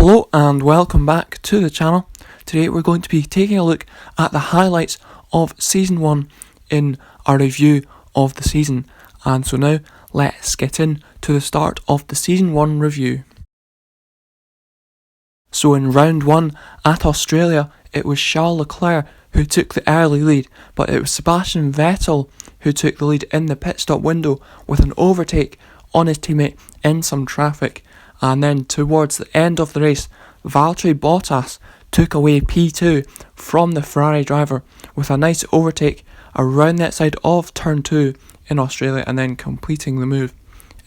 Hello and welcome back to the channel. Today we're going to be taking a look at the highlights of Season 1 in our review of the season. And so now let's get in to the start of the Season 1 review. So in round 1 at Australia, it was Charles Leclerc who took the early lead, but it was Sebastian Vettel who took the lead in the pit stop window with an overtake on his teammate in some traffic. And then towards the end of the race, Valtteri Bottas took away P2 from the Ferrari driver with a nice overtake around the outside of turn 2 in Australia, and then completing the move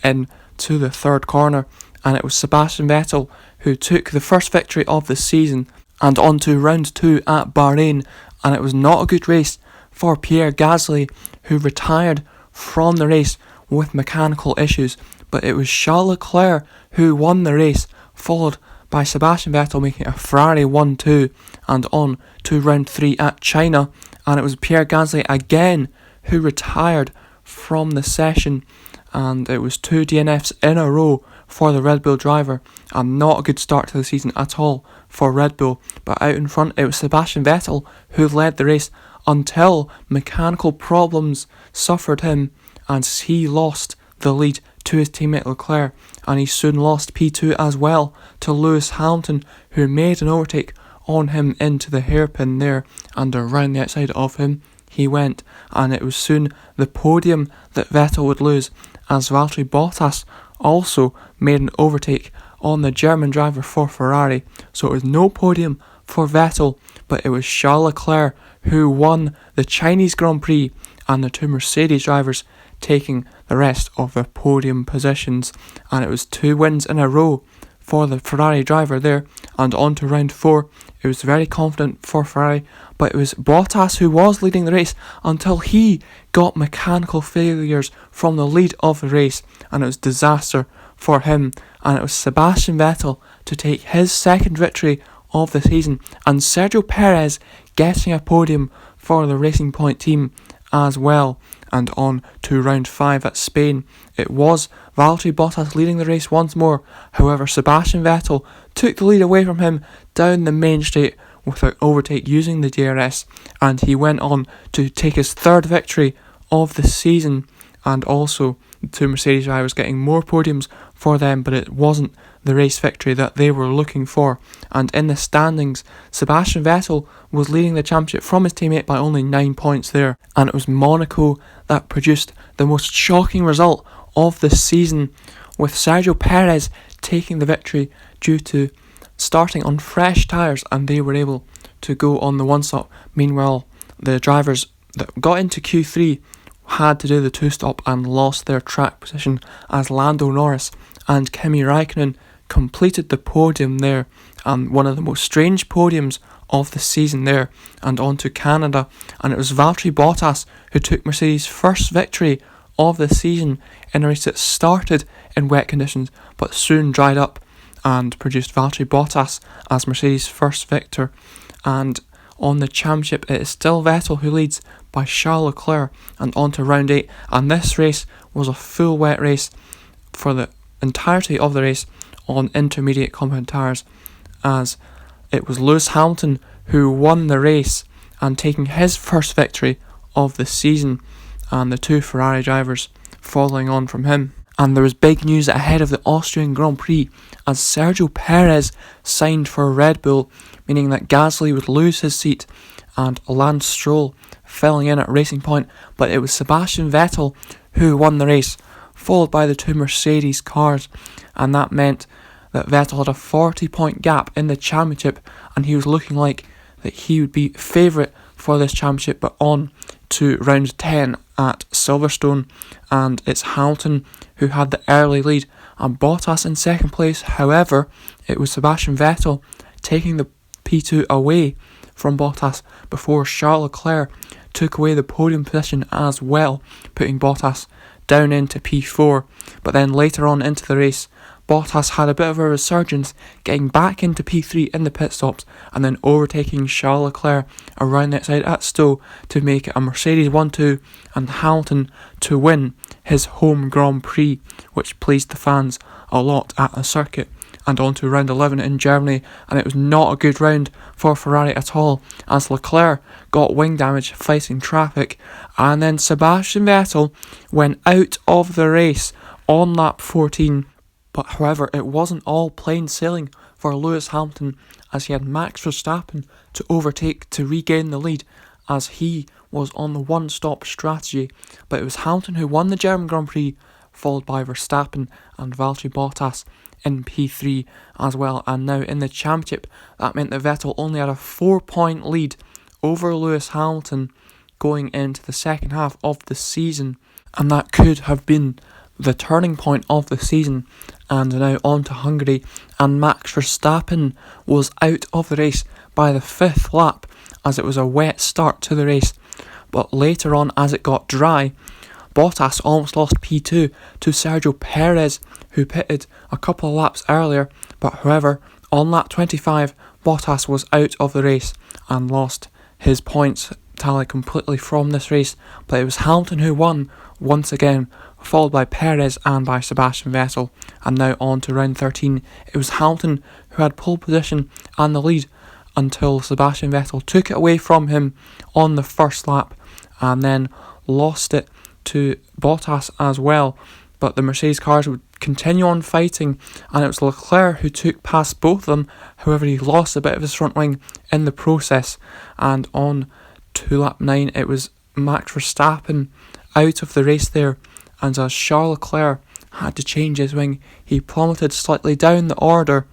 into the third corner. And it was Sebastian Vettel who took the first victory of the season and on to round 2 at Bahrain. And it was not a good race for Pierre Gasly, who retired from the race with mechanical issues. But it was Charles Leclerc who won the race, followed by Sebastian Vettel making a Ferrari 1-2 and on to round 3 at China. And it was Pierre Gasly again who retired from the session, and it was 2 DNFs in a row for the Red Bull driver, and not a good start to the season at all for Red Bull. But out in front it was Sebastian Vettel who led the race until mechanical problems suffered him and he lost the lead to his teammate Leclerc, and he soon lost P2 as well to Lewis Hamilton, who made an overtake on him into the hairpin there, and around the outside of him he went. And it was soon the podium that Vettel would lose, as Valtteri Bottas also made an overtake on the German driver for Ferrari. So it was no podium for Vettel, but it was Charles Leclerc who won the Chinese Grand Prix, and the 2 Mercedes drivers taking the rest of the podium positions. And it was 2 wins in a row for the Ferrari driver there. And on to round 4, it was very confident for Ferrari, but it was Bottas who was leading the race until he got mechanical failures from the lead of the race, and it was disaster for him. And it was Sebastian Vettel to take his second victory of the season, and Sergio Perez getting a podium for the Racing Point team as well. And on to round 5 at Spain, it was Valtteri Bottas leading the race once more. However, Sebastian Vettel took the lead away from him down the main straight with an overtake using the DRS, and he went on to take his third victory of the season. And also the 2 Mercedes drivers getting more podiums for them, but it wasn't the race victory that they were looking for. And in the standings, Sebastian Vettel was leading the championship from his teammate by only 9 points there. And it was Monaco that produced the most shocking result of the season, with Sergio Perez taking the victory due to starting on fresh tyres, and they were able to go on the one stop. Meanwhile, the drivers that got into Q3 had to do the 2-stop and lost their track position, as Lando Norris and Kimi Raikkonen completed the podium there, and one of the most strange podiums of the season there. And on to Canada, and it was Valtteri Bottas who took Mercedes' first victory of the season in a race that started in wet conditions but soon dried up, and produced Valtteri Bottas as Mercedes' first victor. And on the championship, it is still Vettel who leads by Charles Leclerc. And on to round 8, and this race was a full wet race for the entirety of the race on intermediate compound tyres, as it was Lewis Hamilton who won the race and taking his first victory of the season, and the 2 Ferrari drivers following on from him. And there was big news ahead of the Austrian Grand Prix, as Sergio Perez signed for Red Bull, meaning that Gasly would lose his seat and Lance Stroll filling in at Racing Point. But it was Sebastian Vettel who won the race, followed by the 2 Mercedes cars, and that meant that Vettel had a 40-point gap in the championship, and he was looking like that he would be favourite for this championship. But on to round 10 at Silverstone, and it's Hamilton who had the early lead and Bottas in second place. However, it was Sebastian Vettel taking the P2 away from Bottas before Charles Leclerc took away the podium position as well, putting Bottas down into P4. But then later on into the race, Bottas had a bit of a resurgence, getting back into P3 in the pit stops, and then overtaking Charles Leclerc around the outside at Stowe to make it a Mercedes 1-2 and Hamilton to win his home Grand Prix, which pleased the fans a lot at the circuit. and on to round 11 in Germany, and it was not a good round for Ferrari at all, as Leclerc got wing damage fighting traffic, and then Sebastian Vettel went out of the race on lap 14. But however, it wasn't all plain sailing for Lewis Hamilton, as he had Max Verstappen to overtake to regain the lead, as he was on the one-stop strategy. But it was Hamilton who won the German Grand Prix, followed by Verstappen and Valtteri Bottas in P3 as well. And now in the championship, that meant that Vettel only had a 4-point lead over Lewis Hamilton going into the second half of the season, and that could have been the turning point of the season. And now on to Hungary, and Max Verstappen was out of the race by the 5th lap, as it was a wet start to the race. But later on, as it got dry, Bottas almost lost P2 to Sergio Perez, who pitted a couple of laps earlier. But however, on lap 25, Bottas was out of the race and lost his points tally completely from this race. But it was Hamilton who won once again, followed by Perez and by Sebastian Vettel. And now on to round 13, it was Hamilton who had pole position and the lead until Sebastian Vettel took it away from him on the first lap, and then lost it to Bottas as well. But the Mercedes cars would continue on fighting, and it was Leclerc who took past both of them. However, he lost a bit of his front wing in the process, and on to lap 9, it was Max Verstappen out of the race there, and as Charles Leclerc had to change his wing, he plummeted slightly down the order,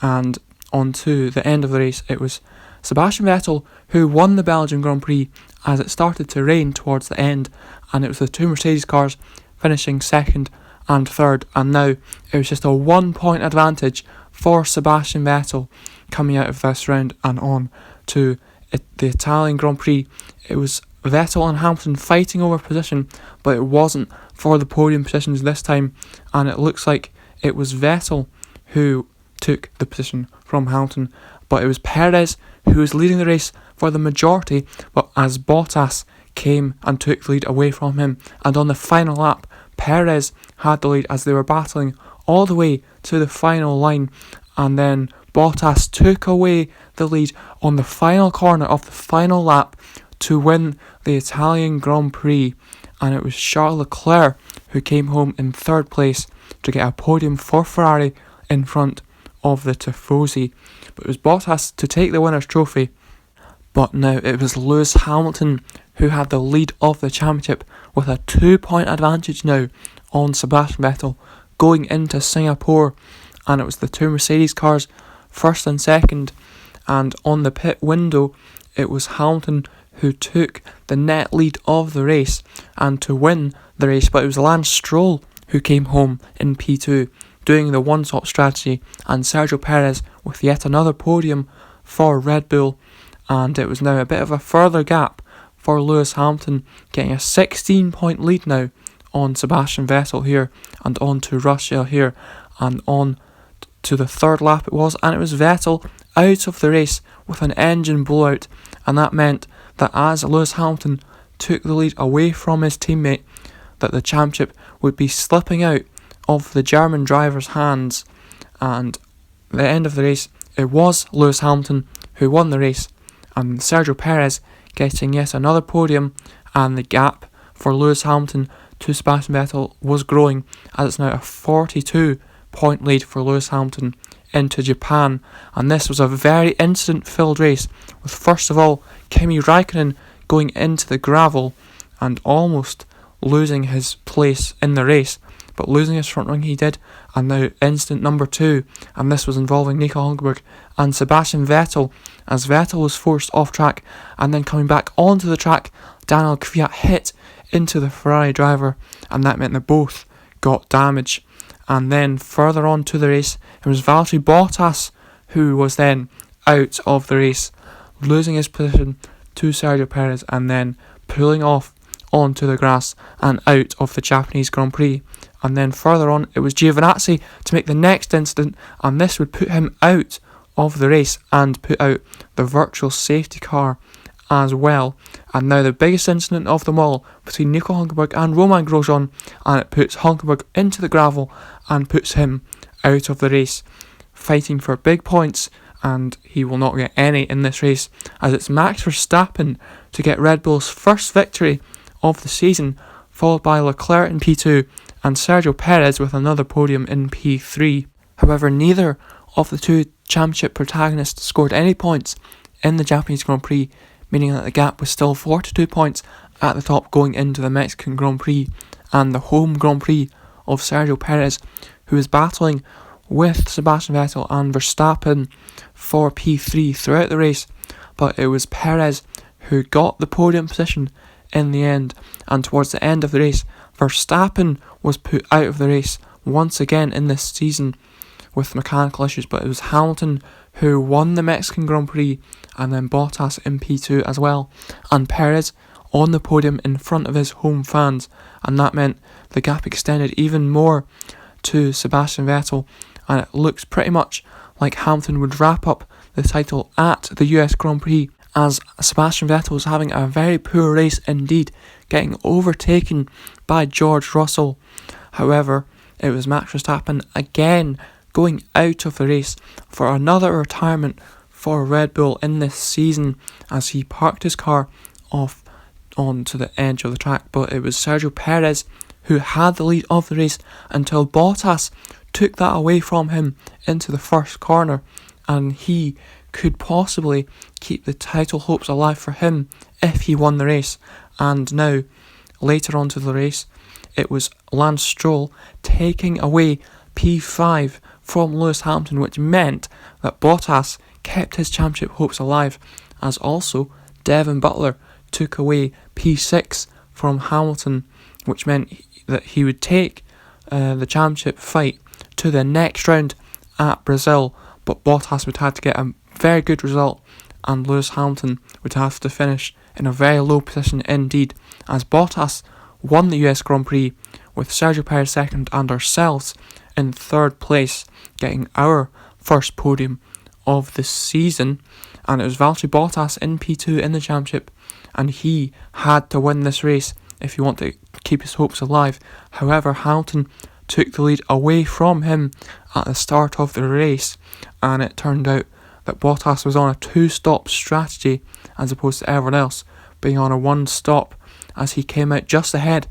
and on to the end of the race, it was Sebastian Vettel who won the Belgian Grand Prix, as it started to rain towards the end, and it was the two Mercedes cars finishing second and third, and now it was just a 1-point advantage for Sebastian Vettel coming out of this round. And on to the Italian Grand Prix, it was Vettel and Hamilton fighting over position, but it wasn't for the podium positions this time, and it looks like it was Vettel who took the position from Hamilton. But it was Perez who was leading the race for the majority, but as Bottas came and took the lead away from him, and on the final lap, Perez had the lead as they were battling all the way to the final line, and then Bottas took away the lead on the final corner of the final lap to win the Italian Grand Prix, and it was Charles Leclerc who came home in third place to get a podium for Ferrari in front of the Tifosi. But it was Bottas to take the winner's trophy. But now it was Lewis Hamilton who had the lead of the championship with a 2-point advantage now on Sebastian Vettel going into Singapore, and it was the two Mercedes cars first and second, and on the pit window it was Hamilton who took the net lead of the race and to win the race. But it was Lance Stroll who came home in P2 doing the one-stop strategy, and Sergio Perez with yet another podium for Red Bull. And it was now a bit of a further gap for Lewis Hamilton, getting a 16-point lead now on Sebastian Vettel here, and on to Russell here, and on to the third lap it was, and it was Vettel out of the race with an engine blowout, and that meant that as Lewis Hamilton took the lead away from his teammate, that the championship would be slipping out of the German driver's hands. And at the end of the race, it was Lewis Hamilton who won the race, and Sergio Perez getting yet another podium, and the gap for Lewis Hamilton to Sebastian Vettel was growing, as it's now a 42-point lead for Lewis Hamilton into Japan. And this was a very incident-filled race, with first of all Kimi Raikkonen going into the gravel and almost losing his place in the race, but losing his front wing he did. And now incident number 2, and this was involving Nico Hulkenberg and Sebastian Vettel, as Vettel was forced off track, and then coming back onto the track, Daniel Kvyat hit into the Ferrari driver, and that meant they both got damage. And then further on to the race, it was Valtteri Bottas who was then out of the race, losing his position to Sergio Perez, and then pulling off onto the grass and out of the Japanese Grand Prix. And then further on, it was Giovinazzi to make the next incident, and this would put him out of the race and put out the virtual safety car as well. And now the biggest incident of them all between Nico Hulkenberg and Romain Grosjean, and it puts Hulkenberg into the gravel and puts him out of the race. fighting for big points, and he will not get any in this race, as it's Max Verstappen to get Red Bull's first victory of the season, followed by Leclerc in P2 and Sergio Perez with another podium in P3. However, neither of the two championship protagonists scored any points in the Japanese Grand Prix, meaning that the gap was still 42 points at the top going into the Mexican Grand Prix and the home Grand Prix of Sergio Perez, who is battling with Sebastian Vettel and Verstappen for P3 throughout the race, but it was Perez who got the podium position in the end, and towards the end of the race, Verstappen was put out of the race once again in this season with mechanical issues, but it was Hamilton who won the Mexican Grand Prix, and then Bottas in P2 as well, and Perez on the podium in front of his home fans, and that meant the gap extended even more to Sebastian Vettel, and it looks pretty much like Hamilton would wrap up the title at the US Grand Prix, as Sebastian Vettel was having a very poor race indeed, getting overtaken by George Russell. However, it was Max Verstappen again going out of the race for another retirement for Red Bull in this season, as he parked his car off onto the edge of the track, but it was Sergio Perez who had the lead of the race until Bottas took that away from him into the first corner, and he could possibly keep the title hopes alive for him if he won the race. And now, later on to the race, it was Lance Stroll taking away P5 from Lewis Hamilton, which meant that Bottas kept his championship hopes alive, as also Devin Butler took away P6 from Hamilton, which meant that he would take the championship fight to the next round at Brazil, but Bottas would have to get a very good result, and Lewis Hamilton would have to finish in a very low position indeed, as Bottas won the US Grand Prix with Sergio Perez second and ourselves in third place, getting our first podium of the season. And it was Valtteri Bottas in P2 in the championship, and he had to win this race if he wanted to keep his hopes alive. However, Hamilton took the lead away from him at the start of the race, and it turned out that Bottas was on a 2-stop strategy as opposed to everyone else being on a 1-stop, as he came out just ahead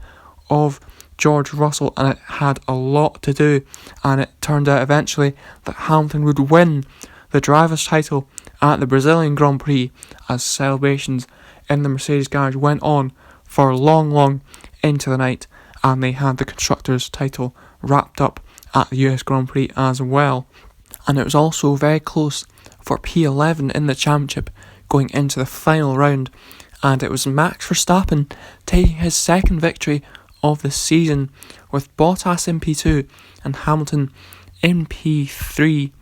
of George Russell, and it had a lot to do, and it turned out eventually that Hamilton would win the driver's title at the Brazilian Grand Prix, as celebrations in the Mercedes garage went on for long into the night, and they had the constructors' title wrapped up at the US Grand Prix as well. And it was also very close for P11 in the championship going into the final round, and it was Max Verstappen taking his second victory of the season with Bottas in P2 and Hamilton in P3,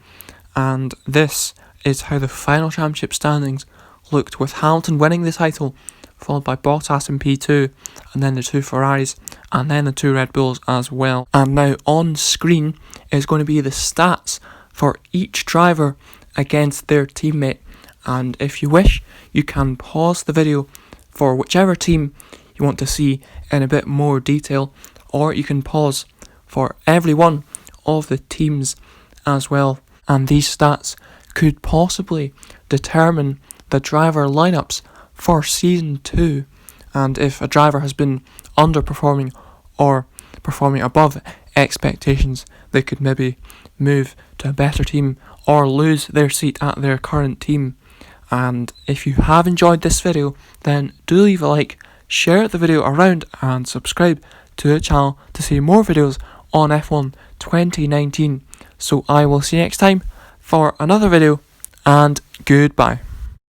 and this is how the final championship standings looked, with Hamilton winning the title, followed by Bottas in P2, and then the two Ferraris, and then the two Red Bulls as well. And now on screen is going to be the stats for each driver against their teammate, and if you wish, you can pause the video for whichever team you want to see in a bit more detail, or you can pause for every one of the teams as well, and these stats could possibly determine the driver lineups for Season 2, and if a driver has been underperforming or performing above expectations, they could maybe move to a better team or lose their seat at their current team. And if you have enjoyed this video, then do leave a like, share the video around, and subscribe to the channel to see more videos on F1 2019. So I will see you next time for another video, and goodbye.